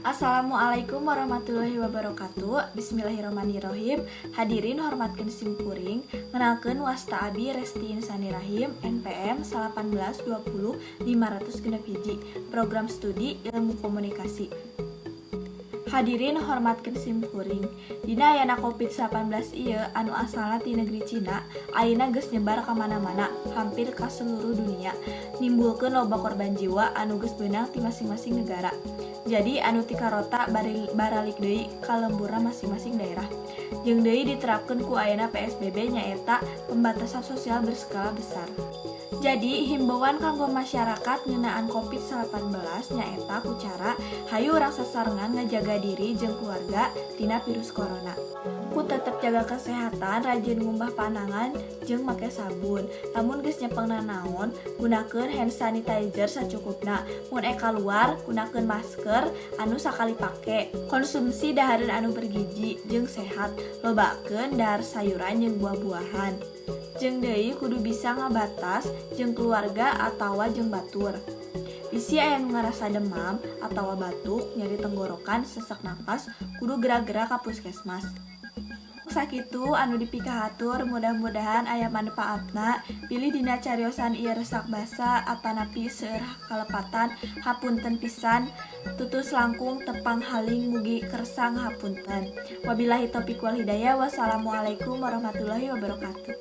Assalamualaikum warahmatullahi wabarakatuh. Bismillahirrahmanirrahim. Hadirin hormatkeun simkuring, ngenalkeun wasta abi Resti Insani Rahim, NPM 1820 500 program studi ilmu komunikasi. Hadirin hormatkeun simkuring, dina ayana Covid-19 ieu anu asalna ti negeri Cina, ayeuna geus nyebar ka mana-mana, hampir ka seluruh dunia, nimbulkeun loba korban jiwa anu geus beunang ti masing-masing negara. Jadi anu ti karota baralik deui ka lemburna masing-masing daerah. Jeung deui diterapkeun ku ayeuna PSBB nyaeta pembatasan sosial berskala besar. Jadi himbauan kanggo masyarakat ngeunaan Covid-19 nyaeta ku cara hayu urang sasarengan ngajaga diri jeung keluarga tina virus corona. Ku tetep jaga kesehatan, rajin ngumbah panangan jeung make sabun. Lamun geus nyepengna naon, gunakeun hand sanitizer sacukupna. Mun kaluar, gunakeun masker anu sakali pake. Konsumsi dahareun anu bergizi jeung sehat. Lobakeun dahar sayuran jeung buah-buahan. Jeung deui kudu bisa ngabatas jeung keluarga atawa jeung batur. Bisi aya nu ngarasa demam atawa batuk, nyeri tenggorokan, sesak napas, kudu gerak-gerak ka puskesmas. Sakitu anu dipikahatur, mudah-mudahan aya manfaatna. Pilih dina cariosan ieu resak basa atanapi seueur kalepatan, hapunten pisan. Tutus langkung tepang haling mugi kersang hapunten. Wabillahi taufiq wal hidayah. Wassalamualaikum warahmatullahi wabarakatuh.